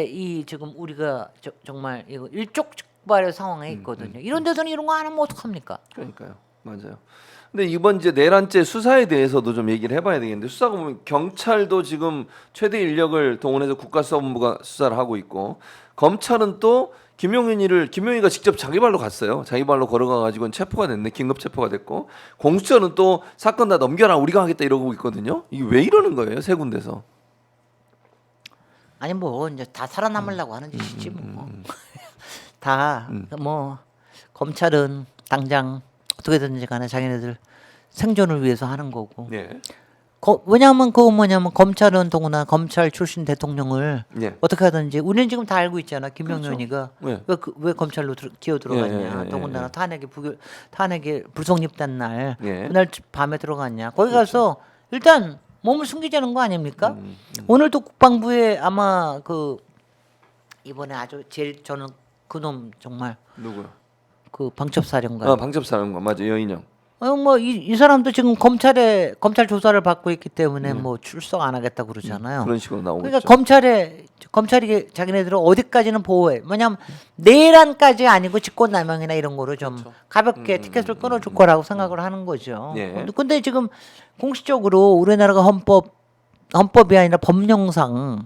이 지금 우리가 정말 이거 일촉즉발의 상황에 있거든요. 이런 데서는 이런 거 안 하면 어떡합니까? 그러니까요. 맞아요. 근데 이번 이제 내란죄 수사에 대해서도 좀 얘기를 해봐야 되겠는데 수사가 보면 경찰도 지금 최대 인력을 동원해서 국가수사본부가 수사를 하고 있고 검찰은 또 김용희가 직접 자기 발로 갔어요. 자기 발로 걸어가가지고 체포가 됐네. 긴급 체포가 됐고 공수처는 또 사건 다 넘겨라 우리가 하겠다 이러고 있거든요. 이게 왜 이러는 거예요? 세 군데서. 아니 뭐 이제 다 살아남으려고 하는 짓이지 뭐. 다 뭐 검찰은 당장 어떻게든지 간에 자기네들 생존을 위해서 하는 거고. 네. 왜냐하면 그거 뭐냐면 검찰은 더구나 검찰 출신 대통령을 네. 어떻게 하든지 우리는 지금 다 알고 있잖아. 김용현이가 네. 왜 검찰로 기어 들어갔냐. 예. 더군다나 탄핵이 불성립된 날 예. 그날 밤에 들어갔냐. 거기 가서 일단 몸을 숨기자는 거 아닙니까? 오늘도 국방부에 아마 그 이번에 아주 제일 저는 그놈 정말 누구요? 그 방첩사령관. 아 방첩사령관 맞아 여인영. 뭐 이 사람도 지금 검찰 조사를 받고 있기 때문에 뭐 출석 안 하겠다 고 그러잖아요. 그런 식으로 나오고 그러니까 있죠. 검찰이 자기네들은 어디까지는 보호해. 뭐냐면 내란까지 아니고 직권남용이나 이런 거로 좀 그렇죠. 가볍게 티켓을 끊어줄 거라고 생각을 하는 거죠. 예. 근데 지금 공식적으로 우리나라가 헌법이 아니라 법령상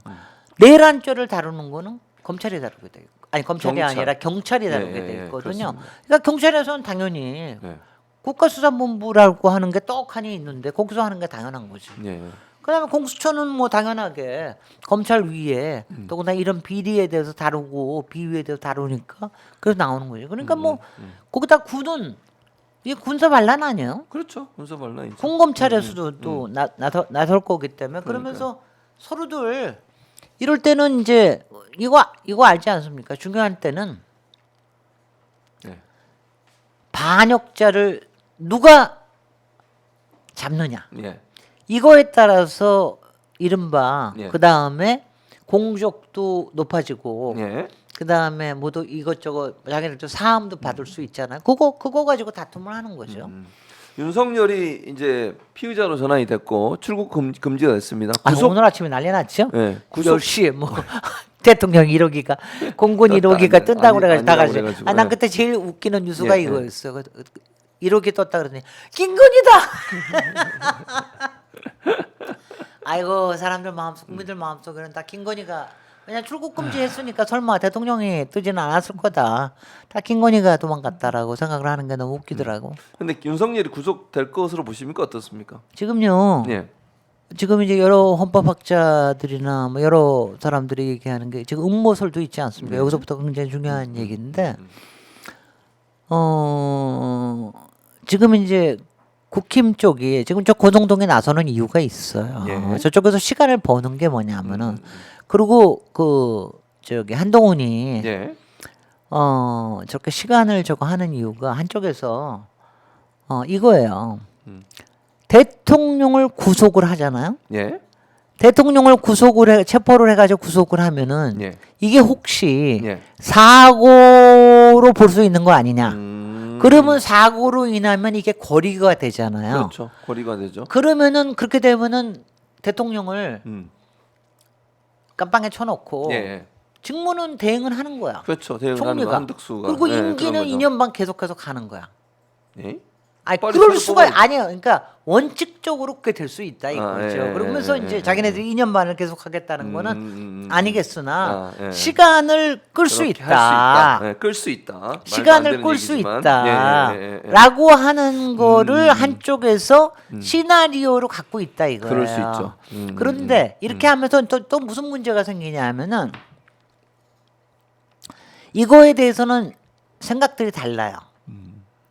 내란죄를 다루는 거는 검찰이 다루게 돼 있고, 아니 검찰이 경찰. 아니라 경찰이 다루게 예, 돼 예, 있거든요. 그렇습니다. 그러니까 경찰에서는 당연히 예. 국가수사본부라고 하는 게 떡하니 있는데 거기서 하는 게 당연한 거지. 예. 그다음에 공수처는 뭐 당연하게 검찰 위에 더구나 이런 비리에 대해서 다루고 비위에 대해서 다루니까 그래서 나오는 거죠. 그러니까 뭐 거기다 군은 이게 군사 반란 아니에요? 그렇죠. 군사 반란이죠. 군검찰에서도 또 나설 거기 때문에 그러면서 서로들 이럴 때는 이제 이거 알지 않습니까? 중요한 때는 예. 반역자를 누가 잡느냐. 예. 이거에 따라서 이른바 예. 그 다음에 공적도 높아지고 예. 그 다음에 뭐도 이것저것 자기네들 사함도 받을 수 있잖아요. 그거 가지고 다툼을 하는 거죠. 윤석열이 이제 피의자로 전환이 됐고 출국 금지가 됐습니다. 오늘 아침에 난리 났죠. 예. 10시에 뭐 대통령 1호기가 공군 1호기가 뜬다고 그래가지고 다 같이. 그래가지고, 난 예. 그때 제일 웃기는 뉴스가 예, 예. 이거였어. 1호기 떴다 그러더니 김건희다. 아이고 사람들 마음속 국민들 마음속에는 다 김건희가 그냥 출국 금지했으니까 설마 대통령이 뜨지는 않았을 거다. 다 김건희가 도망갔다라고 생각을 하는 게 너무 웃기더라고. 근데 윤석열이 구속될 것으로 보십니까 어떻습니까? 지금요. 예. 지금 이제 여러 헌법학자들이나 뭐 여러 사람들이 얘기하는 게 지금 음모설도 있지 않습니까? 여기서부터 굉장히 중요한 얘기인데 지금 이제 국힘 쪽이 지금 저 고성동에 나서는 이유가 있어요. 예. 저쪽에서 시간을 버는 게 뭐냐면은 그리고 그 저기 한동훈이 예. 저렇게 시간을 저거 하는 이유가 한쪽에서 이거예요. 대통령을 구속을 하잖아요. 예. 대통령을 체포를 해가지고 구속을 하면은 예. 이게 혹시 예. 사고로 볼 수 있는 거 아니냐? 음. 그러면 사고로 인하면 이게 거리가 되잖아요. 그렇죠. 거리가 되죠. 그러면은 그렇게 되면은 대통령을 깜빵에 쳐놓고 예. 직무는 대행은 하는 거야. 그렇죠. 대응하는 총리가. 거 한덕수가. 그리고 예, 임기는 그런 거죠. 2년 반 계속해서 가는 거야. 예? 아니 빨리 그럴 빨리 수가 뽑아야- 아니에요. 그러니까 원칙적으로 그렇게 될 수 있다 이거죠. 예, 그러면서 예, 이제 예, 자기네들이 2년 반을 계속하겠다는 거는 아니겠으나 예. 시간을 끌 수 그렇게 있다. 할 수 있다. 예, 끌 수 있다. 말도 안 시간을 되는 끌 수 얘기지만. 있다. 예, 예, 예, 예. 라고 하는 거를 한쪽에서 시나리오로 갖고 있다 이거예요. 그럴 수 있죠. 그런데 이렇게 하면서 또 무슨 문제가 생기냐 하면은 이거에 대해서는 생각들이 달라요.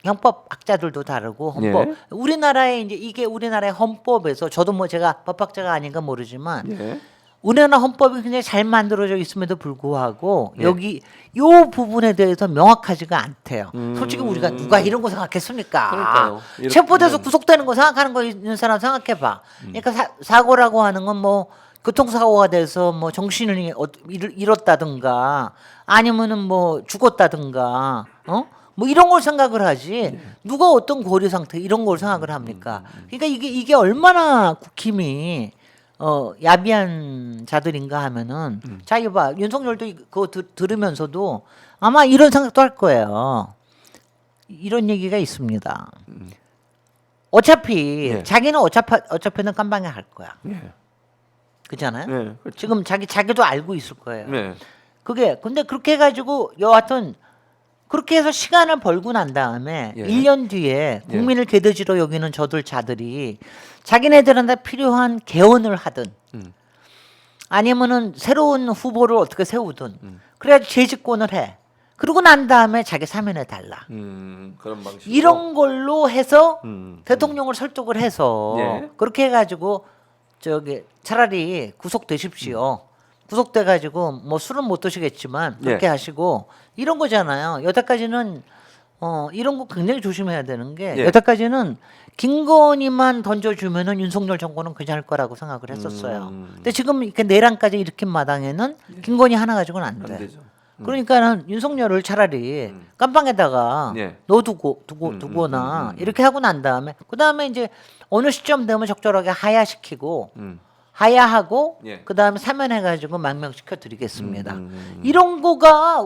형법학자들도 다르고 헌법 예. 우리나라의 이제 이게 우리나라의 헌법에서 저도 뭐 제가 법학자가 아닌가 모르지만 예. 우리나라 헌법이 굉장히 잘 만들어져 있음에도 불구하고 예. 여기 요 부분에 대해서 명확하지가 않대요. 솔직히 우리가 누가 이런 거 생각했습니까? 그러니까요. 이렇게 체포돼서 이런- 구속되는 거 생각하는 거 있는 사람 생각해봐. 그러니까 사고라고 하는 건 뭐 교통사고가 돼서 뭐 정신을 잃었다든가 아니면은 뭐 죽었다든가 뭐 이런 걸 생각을 하지 누가 어떤 고려 상태 이런 걸 생각을 합니까? 그러니까 이게 얼마나 국힘이 야비한 자들인가 하면은 자 이거 봐 윤석열도 그거 들으면서도 아마 이런 생각도 할 거예요. 이런 얘기가 있습니다. 어차피 예. 자기는 어차피는 깜방에 할 거야. 예. 그렇잖아요. 네, 그렇죠. 지금 자기도 알고 있을 거예요. 네. 그게 근데 그렇게 해가지고 여하튼 그렇게 해서 시간을 벌고 난 다음에 예. 1년 뒤에 국민을 개돼지로 여기는 저들 자들이 자기네들한테 필요한 개헌을 하든 아니면은 새로운 후보를 어떻게 세우든 그래야지 재집권을 해. 그러고 난 다음에 자기 사면해 달라. 그런 방식. 이런 걸로 해서 음. 대통령을 설득을 해서 예. 그렇게 해가지고 저기 차라리 구속되십시오. 구속돼가지고 뭐 술은 못 드시겠지만 그렇게 예. 하시고 이런 거잖아요. 여태까지는 이런 거 굉장히 조심해야 되는 게 예. 여태까지는 김건희만 던져주면은 윤석열 정권은 괜찮을 거라고 생각을 했었어요. 근데 지금 이렇게 내란까지 일으킨 마당에는 김건희 하나 가지고는 안 돼. 안 되죠. 그러니까는 윤석열을 차라리 깜방에다가 예. 두거나 이렇게 하고 난 다음에 그 다음에 이제 어느 시점 되면 적절하게 하야시키고 하야하고 예. 그 다음에 사면해가지고 망명시켜 드리겠습니다. 이런 거가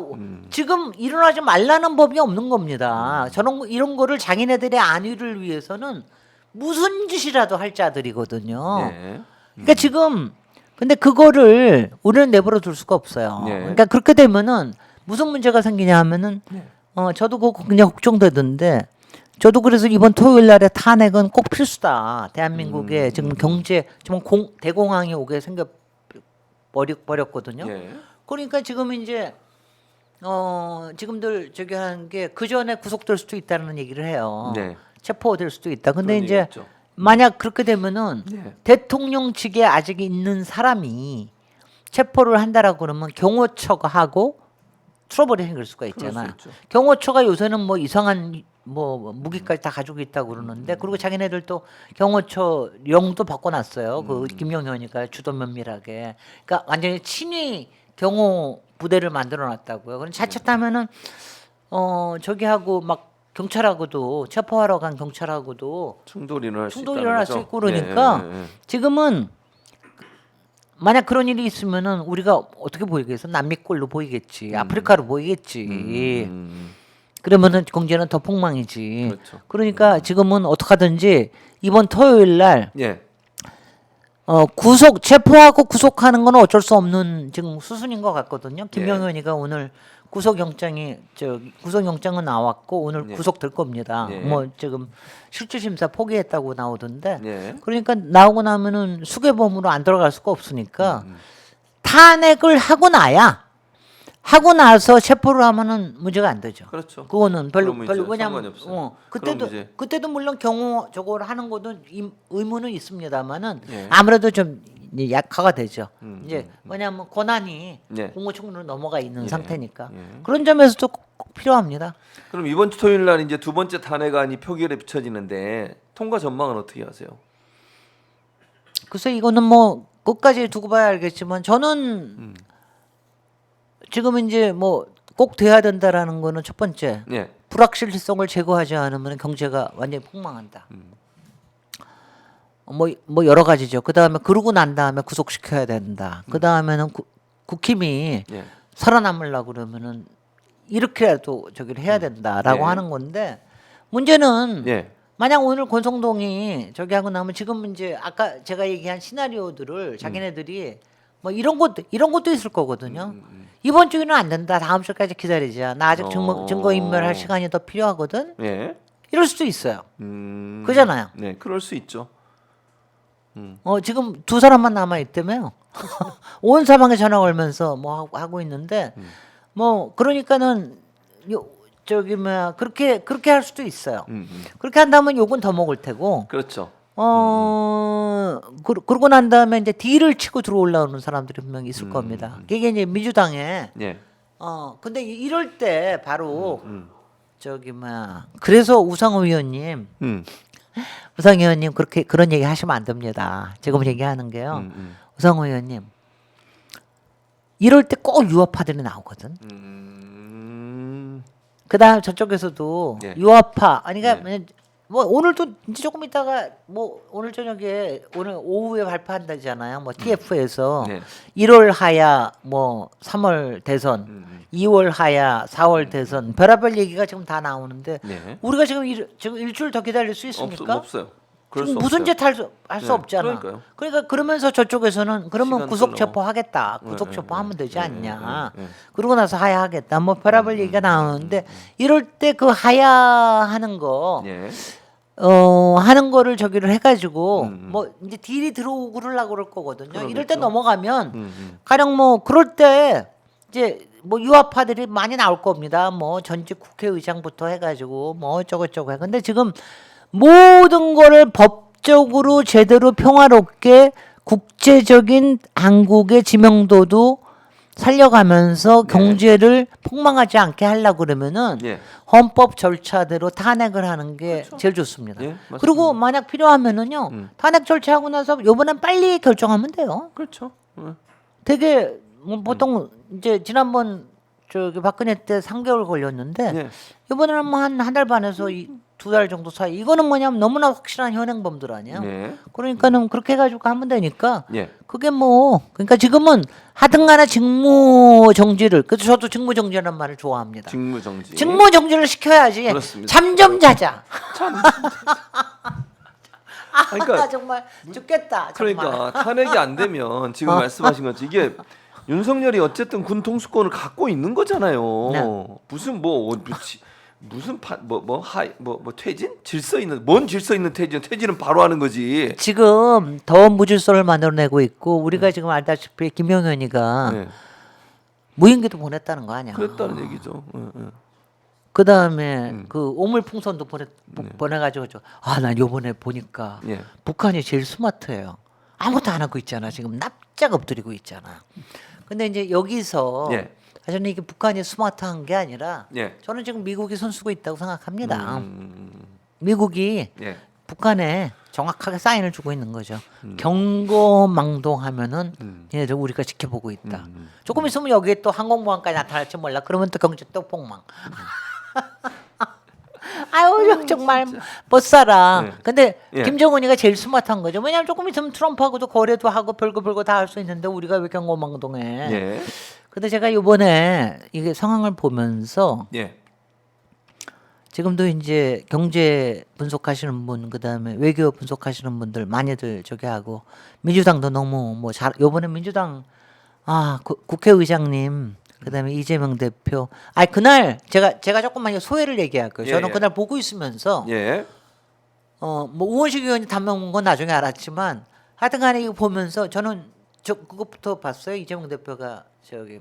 지금 일어나지 말라는 법이 없는 겁니다. 이런 거를 자기네들의 안위를 위해서는 무슨 짓이라도 할 자들이거든요. 예. 그러니까 지금 근데 그거를 우리는 내버려 둘 수가 없어요. 예. 그러니까 그렇게 되면은 무슨 문제가 생기냐 하면은 저도 그거 굉장히 걱정되던데 저도 그래서 이번 토요일 날에 탄핵은 꼭 필수다. 대한민국에 지금 경제 지금 대공황이 오게 생겨 버렸거든요. 예. 그러니까 지금 이제 지금들 저기 하는 게 그 전에 구속될 수도 있다는 얘기를 해요. 네. 체포될 수도 있다. 근데 그런 이제 얘기 있죠. 만약 그렇게 되면은 네. 대통령 측에 아직 있는 사람이 체포를 한다라고 그러면 경호처가 하고 트러블이 생길 수가 있잖아요. 그럴 수 있죠. 경호처가 요새는 뭐 이상한 뭐 무기까지 다 가지고 있다고 그러는데 그리고 자기네들 또 경호처 령도 바꿔놨어요. 그 김영현이가 주도 면밀하게. 그러니까 완전히 친위 경호 부대를 만들어놨다고요. 그럼 자칫하면은 저기 하고 막 경찰하고도 체포하러 간 경찰하고도 충돌이 일어날 충돌이 수 일어날 있다는 수 거죠? 있고 그러니까 예. 지금은 만약 그런 일이 있으면은 우리가 어떻게 보이겠어? 남미꼴로 보이겠지. 아프리카로 보이겠지. 그러면은 경제는 더 폭망이지. 그렇죠. 그러니까 지금은 어떻게 하든지 이번 토요일 날 예. 체포하고 구속하는 건 어쩔 수 없는 지금 수순인 것 같거든요. 김영현이가 오늘 구속영장은 나왔고 오늘 예. 구속될 겁니다. 예. 뭐 지금 실질심사 포기했다고 나오던데. 예. 그러니까 나오고 나면은 수괴범으로 안 들어갈 수가 없으니까 탄핵을 하고 나서 체포를 하면은 문제가 안 되죠. 그렇죠. 그거는 별로 그러면 이제 왜냐면 상관이 없어요. 그럼 이제 그때도 물론 경호 저걸 하는 것도 의무는 있습니다만은 예. 아무래도 좀 이제 약화가 되죠. 이제 왜냐하면 권한이 예. 공무총리로 넘어가 있는 예. 상태니까 예. 그런 점에서도 꼭 필요합니다. 그럼 이번 주 토요일 날 이제 두 번째 탄핵안이 표결에 비춰지는데 통과 전망은 어떻게 하세요? 글쎄 이거는 뭐 끝까지 두고 봐야 알겠지만 저는 지금 이제 뭐 꼭 돼야 된다라는 거는 첫 번째 예. 불확실성을 제거하지 않으면 경제가 완전히 폭망한다. 뭐 여러 가지죠. 그 다음에 그러고 난 다음에 구속시켜야 된다. 그 다음에는 국힘이 예. 살아남으려고 그러면은 이렇게라도 저기를 해야 된다라고 예. 하는 건데 문제는 예. 만약 오늘 권성동이 저기 하고 나면 지금 이제 아까 제가 얘기한 시나리오들을 자기네들이 뭐 이런 것도 있을 거거든요. 이번 주에는 안 된다. 다음 주까지 기다리자. 나 아직 증거 인멸할 시간이 더 필요하거든. 예. 이럴 수도 있어요. 그잖아요. 네, 그럴 수 있죠. 지금 두 사람만 남아 있다며요. 온 사방에 전화 걸면서 뭐 하고 있는데 뭐 그러니까는 저기 뭐야 그렇게 할 수도 있어요. 그렇게 한다면 욕은 더 먹을 테고. 그렇죠. 그러고 난 다음에 이제 딜을 치고 들어올라오는 사람들이 분명히 있을 겁니다. 이게 이제 민주당에 예. 근데 이럴 때 바로 저기 뭐야 그래서 우상호 의원님 그렇게 그런 얘기 하시면 안 됩니다. 지금 얘기하는 게요. 우상호 의원님 이럴 때 꼭 유화파들이 나오거든. 그다음 저쪽에서도 예. 유화파 아니 그러니까 뭐 오늘도 이제 조금 있다가 뭐 오늘 저녁에 오늘 오후에 발표한다잖아요. 뭐 TF에서 네. 1월 하야 뭐 3월 대선, 2월 하야 4월 대선 별의별 얘기가 지금 다 나오는데 네. 우리가 지금 지금 일주일 더 기다릴 수 있습니까? 없어요. 그럴 지금 수 무슨 없어요. 짓 할 수 네, 없잖아. 그러니까요. 그러니까 그러면서 저쪽에서는 그러면 시간 구속 끌어. 체포하겠다. 네, 구속 네, 체포하면 되지 네, 않냐. 네, 네. 그러고 나서 하야하겠다. 뭐 별의별 얘기가 나오는데 이럴 때 그 하야하는 거 예. 하는 거를 저기를 해가지고 뭐 이제 딜이 들어오고 그러려고 그럴 거거든요. 이럴 때 그러겠죠. 넘어가면 가령 뭐 그럴 때 이제 뭐 유아파들이 많이 나올 겁니다. 뭐 전직 국회의장부터 해가지고 뭐 어쩌고저쩌고 해. 근데 지금 모든 거를 법적으로 제대로 평화롭게 국제적인 한국의 지명도도 살려가면서 경제를 폭망하지 않게 하려고 그러면은 예. 헌법 절차대로 탄핵을 하는 게 제일 좋습니다. 예, 맞습니다. 그리고 만약 필요하면은요 탄핵 절차하고 나서 요번엔 빨리 결정하면 돼요. 그렇죠. 되게 뭐 보통 이제 지난번 저기 박근혜 때 3개월 걸렸는데 예. 이번에는 뭐 한 달 반에서 2달 정도 사이. 이거는 뭐냐면 너무나 확실한 현행범들 아니에요. 네. 그러니까는 그렇게 해가지고 하면 되니까 예. 그게 뭐 그러니까 지금은 하든간에 직무 정지를 그래서 저도 직무 정지라는 말을 좋아합니다. 직무 정지. 직무 정지를 시켜야지. 그렇습니다. 잠 좀 자자. 그러니까 정말 죽겠다. 정말. 그러니까 탄핵이 안 되면 지금 말씀하신 것처럼 이게 윤석열이 어쨌든 군 통수권을 갖고 있는 거잖아요. 네. 무슨 무슨 퇴진? 질서 있는 뭔 질서 있는 퇴진은 바로 하는 거지. 지금 더 무질서를 만들어내고 있고 우리가 지금 알다시피 김용현이가 네. 무인기도 보냈다는 거 아니야. 그랬다는 얘기죠. 그 다음에 그 오물풍선도 보내가지고 난 요번에 보니까 예. 북한이 제일 스마트해요. 아무것도 안 하고 있잖아. 지금 납작 엎드리고 있잖아. 근데 이제 여기서 예. 사실은 이게 북한이 스마트한 게 아니라 예. 저는 지금 미국이 손쓰고 있다고 생각합니다. 미국이 예. 북한에 정확하게 사인을 주고 있는 거죠. 경고망동하면은 얘네들 우리가 지켜보고 있다. 조금 있으면 여기에 또 항공모함까지 나타날지 몰라. 그러면 또 경제 또 폭망. 아유 정말 못 살아. 네. 근데 예. 김정은이가 제일 스마트한 거죠. 왜냐하면 조금 있으면 트럼프하고도 거래도 하고 별거 다 할 수 있는데 우리가 왜 경고망동해? 예. 근데 제가 이번에 이게 상황을 보면서 예. 지금도 이제 경제 분석하시는 분, 그다음에 외교 분석하시는 분들 많이들 저기 하고 민주당도 너무 뭐 잘 요번에 민주당 국회의장님 그다음에 이재명 대표 그날 제가 조금만 소회를 얘기할게요. 예, 저는 예. 그날 보고 있으면서 예. 뭐 우원식 의원이 담당 온 건 나중에 알았지만 하여튼간에 이거 보면서 저는 그것부터 봤어요. 이재명 대표가 저기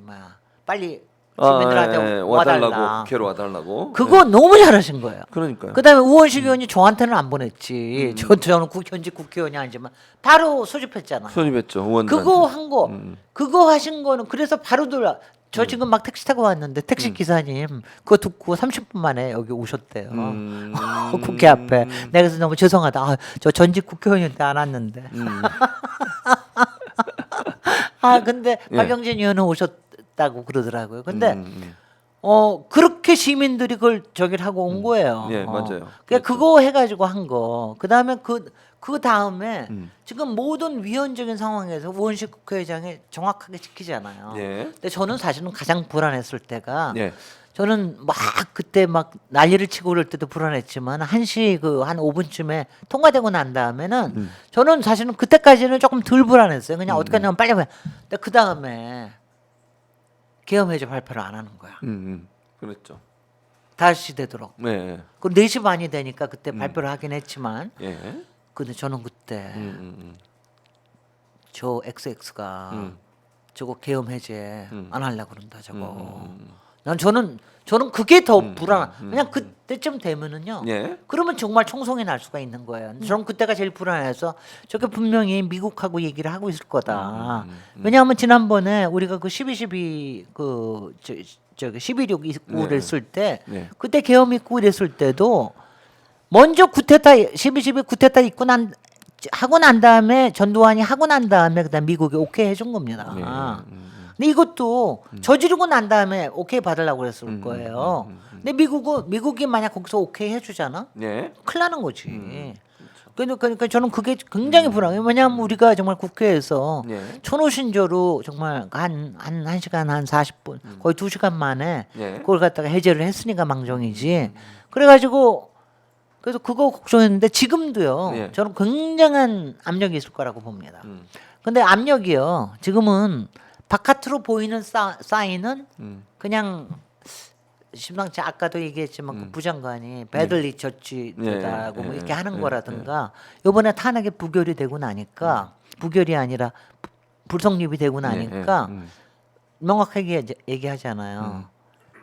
빨리 시민들한테 와달라. 국회로 와달라고. 그거 너무 잘하신 거예요. 그러니까요. 그다음에 우원식 의원이 저한테는 안 보냈지. 저는 현직 국회의원이 아니지만 바로 소집했잖아. 소집했죠. 의원들. 그거 한 거, 그거 하신 거는 그래서 바로 저 지금 막 택시 타고 왔는데 택시 기사님 그거 듣고 30분 만에 여기 오셨대요. 국회 앞에. 내가 그래서 너무 죄송하다. 저 전직 국회의원인데 안 왔는데. 근데 예. 박영진 의원은 오셨다고 그러더라고요. 근데 그렇게 시민들이 그걸 저기를 하고 온 거예요. 예, 맞아요. 그러니까 그거 해가지고 한 거. 그다음에 그 다음에 지금 모든 위헌적인 상황에서 우원식 국회의장이 정확하게 지키잖아요. 예. 근데 저는 사실은 가장 불안했을 때가 예. 저는 막 그때 막 난리를 치고 그럴 때도 불안했지만 1시 한 5분쯤에 통과되고 난 다음에는 저는 사실은 그때까지는 조금 덜 불안했어요. 그냥 어떻게 하냐면 빨리 해. 근데 그 다음에 계엄해제 발표를 안 하는 거야. 그랬죠. 다시 되도록. 네. 그 4시 반이 되니까 그때 발표를 하긴 했지만 예. 근데 저는 그때 저 XX가 저거 계엄해제 안 하려고 그런다 저거. 저는 그게 더 불안한. 그냥 그때쯤 되면은요. 예. 그러면 정말 총성이 날 수가 있는 거예요. 저는 그때가 제일 불안해서 저게 분명히 미국하고 얘기를 하고 있을 거다. 왜냐하면 지난번에 우리가 그 12.12 저기 11.6 있고 이랬을 때 네. 그때 계엄 있고 이랬을 때도 먼저 구테타 12.12 구테타 있고 하고 난 다음에 전두환이 하고 난 다음에 그다음 미국이 오케이 해준 겁니다. 근데 이것도 저지르고 난 다음에 오케이 받으려고 그랬을 거예요. 근데 미국이 만약 거기서 오케이 해주잖아? 예. 큰일 나는 거지. 그러니까 저는 그게 굉장히 불안해요. 왜냐하면 우리가 정말 국회에서 예. 천오신조로 정말 한 시간 한 40분 거의 2시간 만에 예. 그걸 갖다가 해제를 했으니까 망정이지. 그래가지고 그래서 그거 걱정했는데 지금도요. 예. 저는 굉장한 압력이 있을 거라고 봅니다. 근데 압력이요. 지금은 바깥으로 보이는 사인은 그냥 심상치 아까도 얘기했지만 그 부장관이 배들리 저지르다고 뭐 이렇게 하는 거라든가 이번에 탄핵이 부결이 되고 나니까 부결이 아니라 불성립이 되고 나니까 명확하게 얘기하잖아요.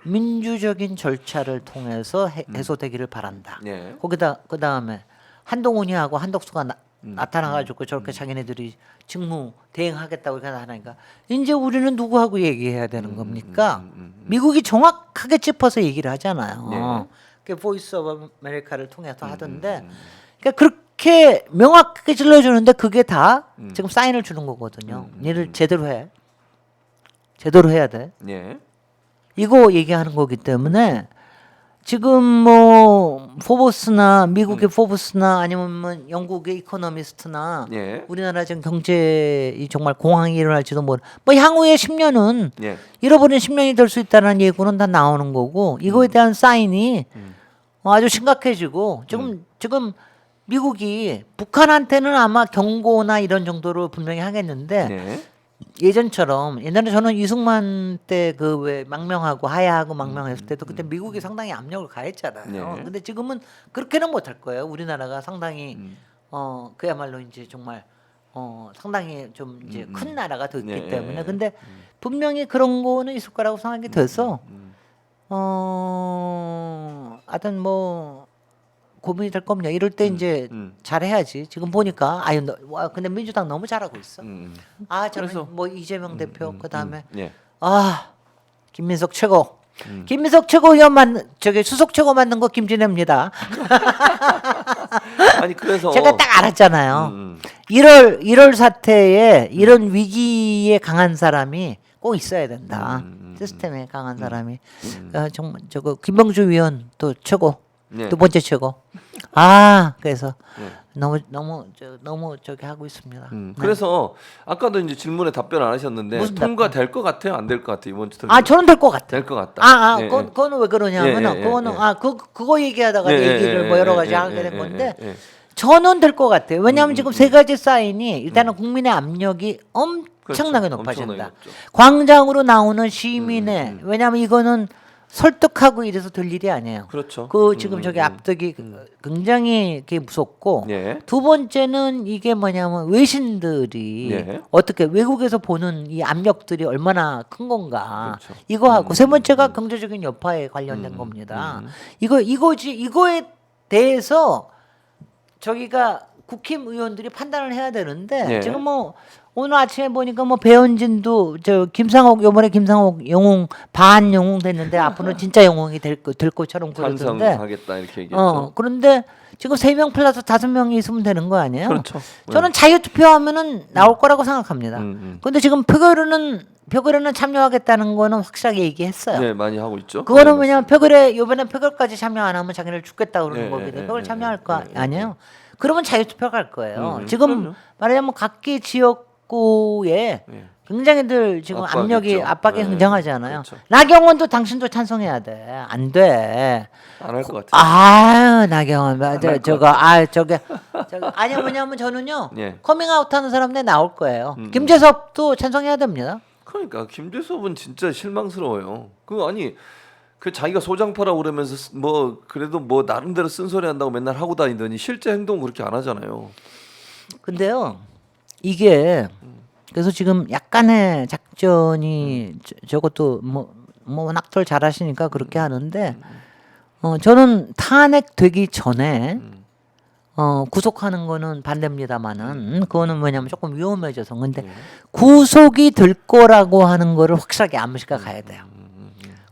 민주적인 절차를 통해서 해소되기를 바란다. 예. 거기다 그 다음에 한동훈이하고 한덕수가 나타나가지고 저렇게 자기네들이 직무 대행하겠다고 이렇게 하니까 이제 우리는 누구하고 얘기해야 되는 겁니까? 미국이 정확하게 짚어서 얘기를 하잖아요. 그 보이스 오브 아메리카를 통해서 하던데, 그러니까 그렇게 명확하게 찔러주는데 그게 다 지금 사인을 주는 거거든요. 니를 제대로 해, 제대로 해야 돼. 예. 이거 얘기하는 거기 때문에 지금 뭐 포브스나 미국의 포브스나 아니면 뭐 영국의 이코노미스트나 예. 우리나라 지금 경제이 정말 공황이 일어날지도 뭐 향후에 10년은 예. 잃어버린 10년이 될 수 있다는 예고는 다 나오는 거고 이거에 대한 사인이 아주 심각해지고 지금 미국이 북한한테는 아마 경고나 이런 정도로 분명히 하겠는데 예. 예전처럼 옛날에 저는 이승만 때 그 왜 망명하고 하야하고 망명했을 때도 그때 미국이 상당히 압력을 가했잖아요. 네. 근데 지금은 그렇게는 못할 거예요. 우리나라가 상당히 그야말로 이제 정말 상당히 좀 이제 큰 나라가 됐기 네. 때문에 근데 분명히 그런 거는 있을 거라고 생각이 돼서 하여튼 뭐 고민이 될 겁니다. 이럴 때 이제 잘해야지. 지금 보니까 와 근데 민주당 너무 잘하고 있어. 저는 그래서 뭐 이재명 대표 그다음에 예. 김민석 최고. 김민석 최고위원만 저기 수석 최고 만든 거 김진애입니다. 아니 그래서 제가 딱 알았잖아요. 1월 사태에 이런 위기에 강한 사람이 꼭 있어야 된다. 시스템에 강한 사람이. 정말 저거 김병주 위원 또 최고. 예. 두 번째 최고. 그래서 너무 저기 하고 있습니다. 그래서 아까도 이제 질문에 답변 안 하셨는데 무슨 통과될 것 같아요, 안 될 것 같아요 이번 주 저는 될 것 같아요. 될 것 같다. 예, 그거는 왜 그러냐면은 그거는 그거 얘기하다가 얘기를 뭐 여러 가지 하게 된 건데 저는 될 것 같아요. 왜냐하면 지금 세 가지 사인이 일단은 국민의 압력이 엄청나게 그렇죠. 높아진다. 엄청나게 높죠. 광장으로 나오는 시민의 왜냐하면 이거는 설득하고 이래서 될 일이 아니에요. 그렇죠. 지금 저기 압득이 굉장히 그게 무섭고 예. 두 번째는 이게 뭐냐면 외신들이 예. 어떻게 외국에서 보는 이 압력들이 얼마나 큰 건가 그렇죠. 이거하고 세 번째가 경제적인 여파에 관련된 겁니다. 이거에 대해서 저기가 국힘 의원들이 판단을 해야 되는데 예. 지금 뭐 오늘 아침에 보니까 뭐 배현진도 김상옥 요번에 김상옥 영웅 반 영웅 됐는데 앞으로는 진짜 영웅이 될 것처럼 그러던데 찬성하겠다 이렇게 얘기했죠. 그런데 지금 3명 플러스 5명이 있으면 되는 거 아니에요? 그렇죠. 저는 자유투표하면은 나올 거라고 생각합니다. 그런데 지금 표결에는 참여하겠다는 거는 확실하게 얘기했어요. 네, 많이 하고 있죠. 그거는 네, 왜냐면 이번에 표결까지 참여 안 하면 자기를 죽겠다 그러는 거거든요. 표결 참여할 거 아니에요? 그러면 자유투표 갈 거예요. 지금 그럼요. 말하자면 각기 지역구에 굉장히들 지금 압박이 굉장하잖아요. 그렇죠. 나경원도 당신도 찬성해야 돼. 안 돼. 안 할 것 같아요. 나경원 아니 뭐냐면 저는요 예. 커밍아웃하는 사람들 나올 거예요. 김재섭도 찬성해야 됩니다. 그러니까 김재섭은 진짜 실망스러워요. 그 자기가 소장파라고 그러면서 뭐 그래도 뭐 나름대로 쓴소리 한다고 맨날 하고 다니더니 실제 행동 그렇게 안 하잖아요. 근데요 이게 그래서 지금 약간의 작전이 저것도 뭐 워낙들 잘하시니까 그렇게 하는데 저는 탄핵되기 전에 구속하는 거는 반대입니다만은 그거는 뭐냐면 조금 위험해져서 근데 구속이 될 거라고 하는 거를 확실하게 암시가 가야 돼요.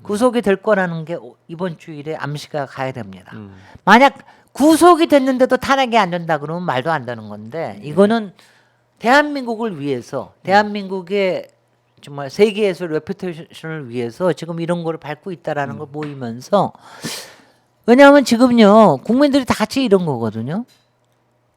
구속이 될 거라는 게 이번 주일에 암시가 가야 됩니다. 만약 구속이 됐는데도 탄핵이 안 된다 그러면 말도 안 되는 건데 이거는 대한민국을 위해서 대한민국의 정말 세계에서 레퓨테이션을 위해서 지금 이런 거를 밟고 있다라는 걸 보이면서 왜냐하면 지금요 국민들이 다 같이 이런 거거든요.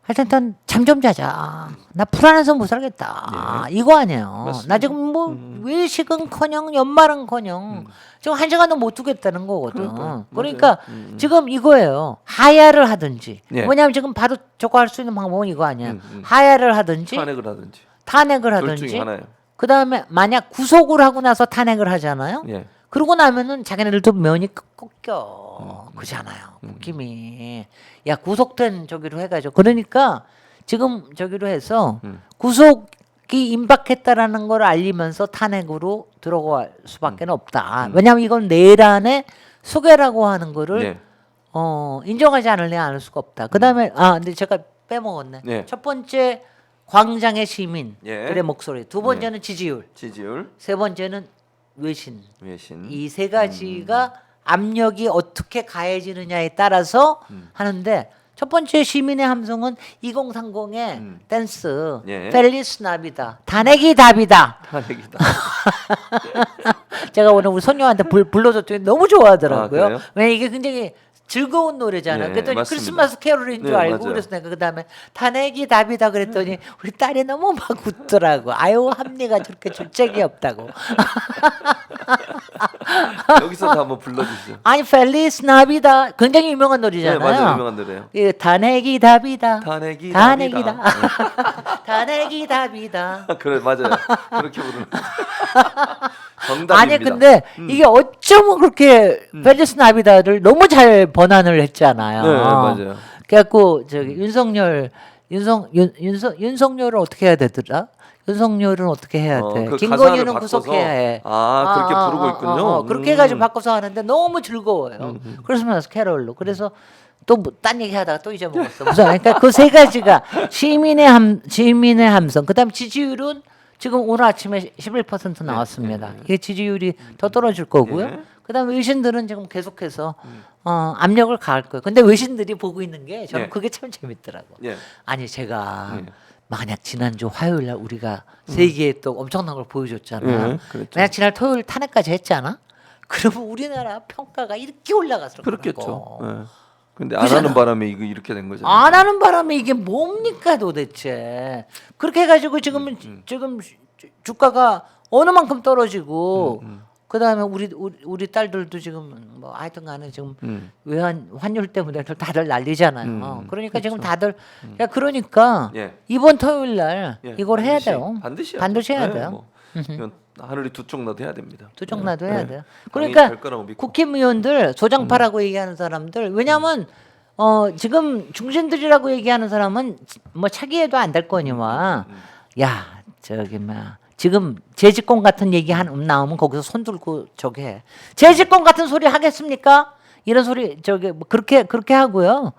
하여튼 잠 좀 자자. 나 불안해서 못 살겠다. 이거 아니에요. 맞습니다. 나 지금 뭐 외식은커녕 연말은커녕 지금 1시간도 못 두겠다는 거거든. 그러니까 지금 이거예요. 하야를 하든지. 예. 뭐냐면 지금 바로 저거 할 수 있는 방법은 이거 아니야. 하야를 하든지 탄핵을 하든지 탄핵을 둘 중에 하든지. 하나예요. 그다음에 만약 구속을 하고 나서 탄핵을 하잖아요. 예. 그러고 나면은 자기네들도 면이 꺾여 그잖아요. 국힘이 야 구속된 저기로 해가지고 그러니까 지금 저기로 해서 구속이 임박했다라는 걸 알리면서 탄핵으로 들어갈 수밖에 없다. 왜냐하면 이건 내란의 수괴라고 하는 거를 예. 인정하지 않을래 않을 수가 없다. 그다음에 근데 제가 빼먹었네. 예. 첫 번째 광장의 시민들의 예. 목소리. 두 번째는 지지율. 지지율, 세 번째는 외신. 외신. 이 세 가지가 압력이 어떻게 가해지느냐에 따라서 하는데 첫 번째 시민의 함성은 2030의 댄스 예. 펠리스 나비다 탄핵이 답이다. 탄핵이다. 제가 오늘 우리 손녀한테 불러줬더니 너무 좋아하더라고요. 아, 그래요? 왜냐 이게 굉장히 즐거운 노래잖아요. 예, 그랬더니 맞습니다. 크리스마스 캐롤인 줄 네, 알고 맞아요. 그래서 내가 그다음에 탄핵이 답이다 그랬더니 우리 딸이 너무 막 웃더라고. 아유 합리가 저렇게 줄책이 없다고. 여기서도 한번 불러주시죠. 아니 펠리스 나비다 굉장히 유명한 네, 노래잖아요. 맞아요. 유명한 노래예요. 이 탄핵이 답이다. 탄핵이 탄핵이다. 답이다. 탄핵이 답이다. 그래 맞아요. 그렇게 부르는 정답입니다. 아니 근데 이게 어쩌면 그렇게 펠리스 나비다를 너무 잘 번안을 했잖아요. 네, 맞아요. 그래갖고 저기 윤석열을 어떻게 해야 되더라? 윤석열은 어떻게 해야 돼? 그 김건희는 가사를 구속해야 해. 그렇게 부르고 있군요. 그렇게 해가지고 바꿔서 하는데 너무 즐거워요. 크리스마스 캐롤로. 그래서 또 딴 얘기하다가 또 잊어먹었어. 무슨 그러니까 그 세 가지가 시민의 함성. 그다음 지지율은 지금 오늘 아침에 11% 나왔습니다. 이게 지지율이 더 떨어질 거고요. 예. 그다음 외신들은 지금 계속해서 압력을 가할 거예요. 근데 외신들이 보고 있는 게 저는 예. 그게 참 재밌더라고. 예. 아니 제가 예. 만약 지난주 화요일 날 우리가 세계에 또 엄청난 걸 보여줬잖아. 예, 그랬죠. 만약 지난 토요일 탄핵까지 했잖아. 그러면 우리나라 평가가 이렇게 올라갔을 거라고. 그렇겠죠. 예. 근데 안 하는 바람에 이거 이렇게 된 거잖아요. 안 하는 바람에 이게 뭡니까 도대체. 그렇게 해가지고 지금 주가가 어느 만큼 떨어지고 그다음에 우리 딸들도 지금 뭐 하여튼간에 지금 외환 환율 때문에 다들 난리잖아요. 그러니까 지금 다들 그러니까 예. 이번 토요일 날 예, 이걸 해야 반드시, 돼요. 반드시 반드시 해야 네, 돼요. 뭐, 이건 하늘이 두 쪽 나도 해야 됩니다. 두 쪽 나도 해야 네. 돼요. 당연히 그러니까 될 거라고 믿고. 국힘의원들 조장파라고 얘기하는 사람들 왜냐하면 지금 중진들이라고 얘기하는 사람은 뭐 차기해도 안 될 거니와 야 저기 막 지금 재집권 같은 얘기 나오면 거기서 손 들고 저기 해. 재집권 같은 소리 하겠습니까? 이런 소리 저기 뭐 그렇게 하고요.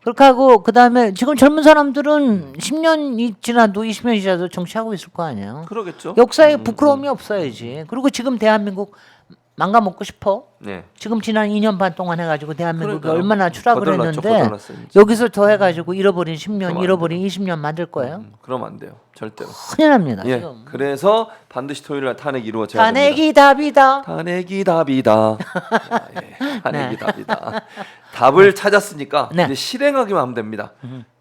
그렇게 하고 그다음에 지금 젊은 사람들은 10년이 지나도 20년이 지나도 정치하고 있을 거 아니에요. 그러겠죠. 역사에 부끄러움이 없어야지. 그리고 지금 대한민국 망가먹고 싶어. 네. 지금 지난 2년 반 동안 해가지고 대한민국이 그러니까요. 얼마나 추락을 거덜났죠, 했는데 거덜났어요, 이제. 여기서 더 해가지고 잃어버린 10년, 그러면 안 잃어버린 20년 만들 거예요. 그럼 안 돼요. 절대로. 큰일 납니다. 예. 지금. 그래서 반드시 토요일 날 탄핵이 이루어져야 됩니다. 탄핵이 답이다. 탄핵이 답이다. 야, 예. 탄핵이 답이다. 답을 찾았으니까 네. 이제 실행하기만 하면 됩니다.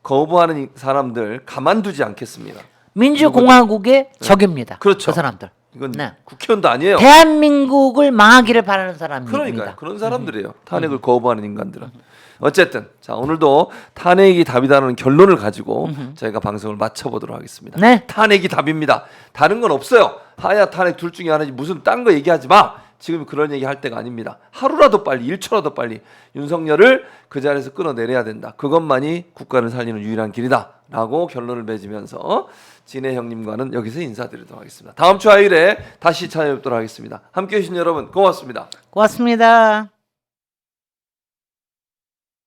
거부하는 사람들 가만두지 않겠습니다. 민주공화국의 적입니다. 그렇죠. 그 사람들. 이건 네. 국회의원도 아니에요. 대한민국을 망하기를 바라는 사람입니다. 그러니까요. 그런 사람들이에요. 탄핵을 거부하는 인간들은. 어쨌든 자 오늘도 탄핵이 답이다라는 결론을 가지고 저희가 방송을 마쳐보도록 하겠습니다. 네. 탄핵이 답입니다. 다른 건 없어요. 하야 탄핵 둘 중에 하나지 무슨 딴 거 얘기하지 마. 지금 그런 얘기 할 때가 아닙니다. 하루라도 빨리 1초라도 빨리 윤석열을 그 자리에서 끌어내려야 된다. 그것만이 국가를 살리는 유일한 길이다라고 결론을 맺으면서 진해 형님과는 여기서 인사드리도록 하겠습니다. 다음 주 화요일에 다시 찾아뵙도록 하겠습니다. 함께해 주신 여러분 고맙습니다. 고맙습니다.